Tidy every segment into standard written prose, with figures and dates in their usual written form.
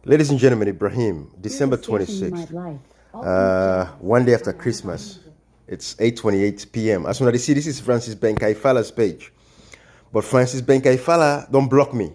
Ladies and gentlemen, Ibrahim, December 26th, one day after Christmas. It's 8:28 p.m. As soon as I see, this is Francis Benkaifala's page. But Francis Benkaifala don't block me.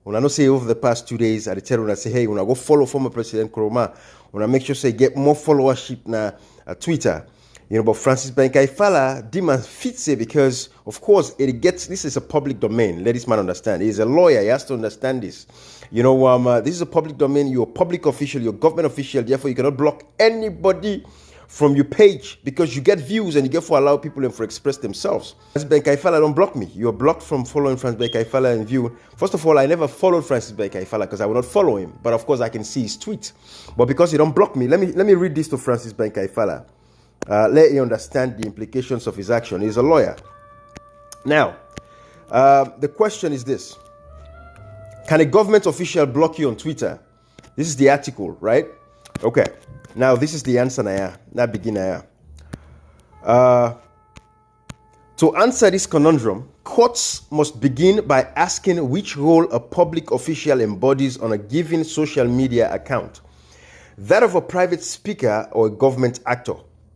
When I know say over the past 2 days, I tell when I say, hey, when I go follow former President Nkrumah, when I make sure say get more followership na Twitter. But Francis Benkaifala demand fits it because, of course, this is a public domain. Let this man understand. He's a lawyer. He has to understand this. This is a public domain. You're a public official. You're a government official. Therefore, you cannot block anybody from your page because you get views and you get to allow people to express themselves. Francis Benkaifala don't block me. You're blocked from following Francis Benkaifala and view. First of all, I never followed Francis Benkaifala because I will not follow him. But of course, I can see his tweet. But because he don't block me, let me read this to Francis Benkaifala. Let you understand the implications of his action. He's a lawyer. Now, the question is this. Can a government official block you on Twitter? This is the article, right? Okay. Now, this is the answer. Now begin. To answer this conundrum, courts must begin by asking which role a public official embodies on a given social media account. That of a private speaker or a government actor.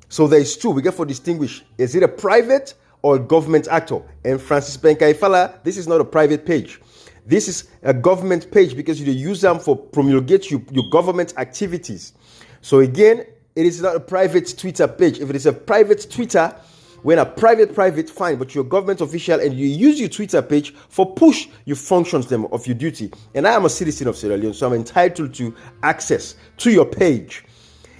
So there is two. We get to distinguish. Is it a private or a government actor? And Francis Benkaifala, this is not a private page. This is a government page because you use them for promulgate your government activities. So again, it is not a private Twitter page. If it is a private Twitter, when a private, fine. But you're a government official and you use your Twitter page for push your functions of your duty. And I am a citizen of Sierra Leone, so I'm entitled to access to your page.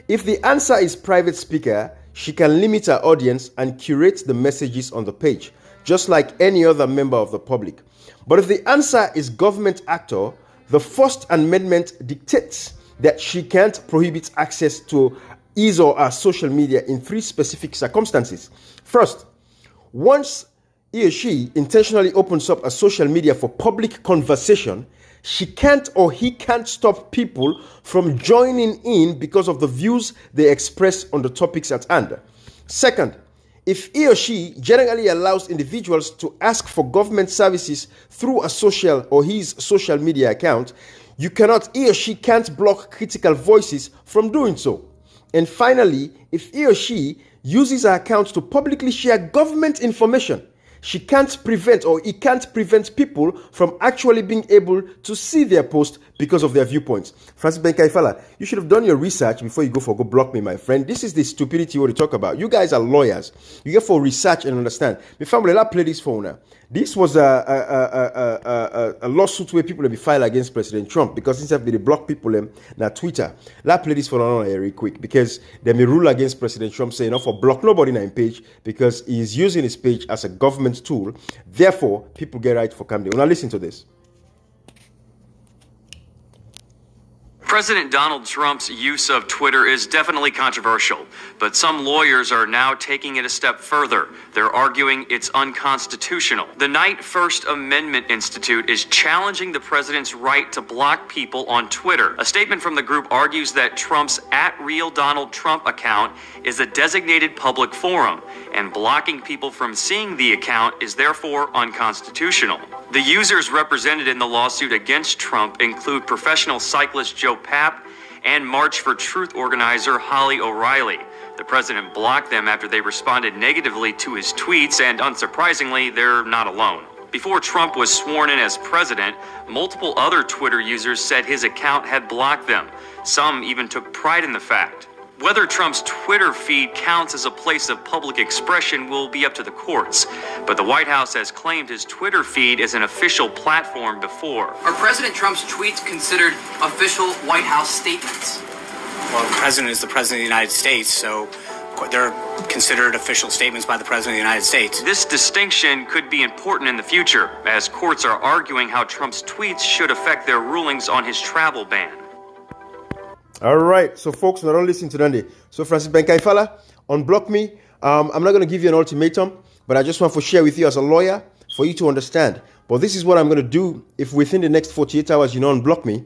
If the answer is private speaker, she can limit her audience and curate the messages on the page, just like any other member of the public. But if the answer is government actor, the First Amendment dictates that she can't prohibit access to his or her social media in three specific circumstances. First, once he or she intentionally opens up a social media for public conversation, she can't or he can't stop people from joining in because of the views they express on the topics at hand. Second, if he or she generally allows individuals to ask for government services through a social or his social media account, he or she can't block critical voices from doing so. And finally, if he or she uses her account to publicly share government information, she can't prevent or he can't prevent people from actually being able to see their post because of their viewpoints. Francis Benkaifala, you should have done your research before you go block me, my friend. This is the stupidity you want to talk about. You guys are lawyers. You get for research and understand. My family, let's play this phone now. This was a lawsuit where people will be filed against President Trump because instead they block people na Twitter. Let's play this phone on very quick because they may rule against President Trump saying for block nobody na his page because he is using his page as a government tool. Therefore, people get right for Camden. Now listen to this. President Donald Trump's use of Twitter is definitely controversial, but some lawyers are now taking it a step further. They're arguing it's unconstitutional. The Knight First Amendment Institute is challenging the president's right to block people on Twitter. A statement from the group argues that Trump's @RealDonaldTrump account is a designated public forum, and blocking people from seeing the account is therefore unconstitutional. The users represented in the lawsuit against Trump include professional cyclist Joe Papp and March for Truth organizer Holly O'Reilly. The president blocked them after they responded negatively to his tweets, and unsurprisingly, they're not alone. Before Trump was sworn in as president, multiple other Twitter users said his account had blocked them. Some even took pride in the fact. Whether Trump's Twitter feed counts as a place of public expression will be up to the courts, but the White House has claimed his Twitter feed is an official platform before. Are President Trump's tweets considered official White House statements? Well, the president is the president of the United States, so they're considered official statements by the president of the United States. This distinction could be important in the future, as courts are arguing how Trump's tweets should affect their rulings on his travel ban. All right, so folks, now don't listen to Nandi. So Francis Benkaifala, unblock me. I'm not going to give you an ultimatum, but I just want to share with you as a lawyer for you to understand. But this is what I'm going to do if within the next 48 hours you don't unblock me.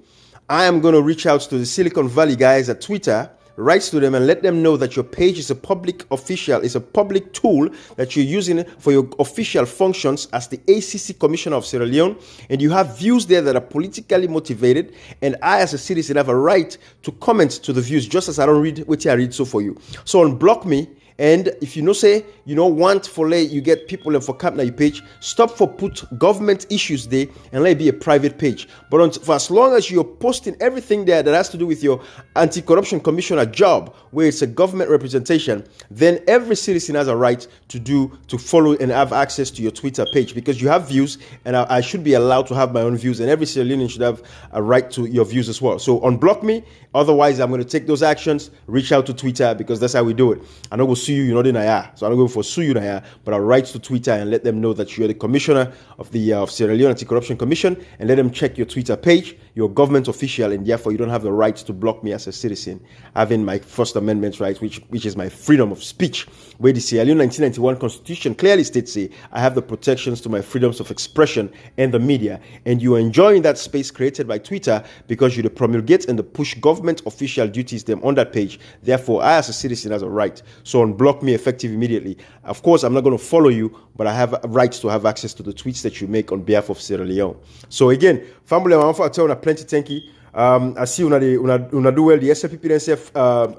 I am going to reach out to the Silicon Valley guys at Twitter, write to them and let them know that your page is a public official, is a public tool that you're using for your official functions as the ACC Commissioner of Sierra Leone, and you have views there that are politically motivated, and I as a citizen have a right to comment to the views, just as I don't read what I read so for you. So unblock me. And if you say you don't want for you get people and for cap na your page, stop for put government issues there and let it be a private page. But for as long as you're posting everything there that has to do with your anti-corruption commissioner job, where it's a government representation, then every citizen has a right to follow and have access to your Twitter page, because you have views, and I should be allowed to have my own views, and every Sierra Leonean should have a right to your views as well. So unblock me. Otherwise, I'm going to take those actions. Reach out to Twitter, because that's how we do it. I know we'll sue you, not in Naya. So I'm not going for sue you Naya, but I'll write to Twitter and let them know that you're the commissioner of the of Sierra Leone Anti-Corruption Commission, and let them check your Twitter page. You're a government official, and therefore you don't have the right to block me as a citizen, having my First Amendment right, which is my freedom of speech, where the Sierra Leone 1991 Constitution clearly states, I have the protections to my freedoms of expression and the media, and you are enjoying that space created by Twitter because you the promulgate and the push government official duties them on that page. Therefore, I as a citizen has a right. So unblock me effective immediately. Of course, I'm not going to follow you, but I have a right to have access to the tweets that you make on behalf of Sierra Leone. So again, family, I'm for tell plenty thank you. I see una do well. The SLPP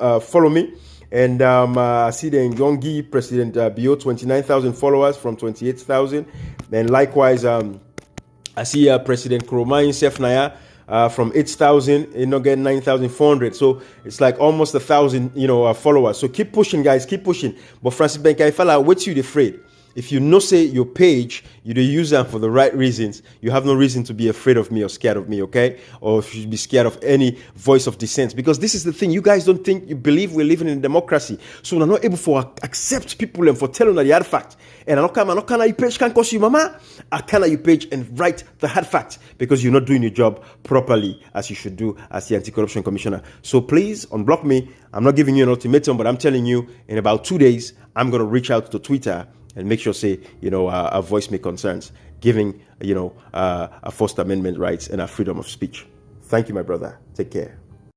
then follow me. And I see the Ngongi President Bio 29,000 followers from 28,000. Then likewise, I see President Kuroma himself Naya from 8,000, get 9,400. So it's like almost 1,000, followers. So keep pushing, guys, keep pushing. But Francis Benkai fella, what's you afraid? If you know, say your page, you do use them for the right reasons, you have no reason to be afraid of me or scared of me, okay? Or if you be scared of any voice of dissent. Because this is the thing, you guys don't think, you believe we're living in a democracy. So we're not able to accept people and for telling the hard fact. And I don't can your page can cost you, mama. I can your page and write the hard fact, because you're not doing your job properly as you should do as the Anti-Corruption Commissioner. So please unblock me. I'm not giving you an ultimatum, but I'm telling you, in about 2 days, I'm going to reach out to Twitter and make sure, I voice my concerns, giving, a First Amendment rights and a freedom of speech. Thank you, my brother. Take care.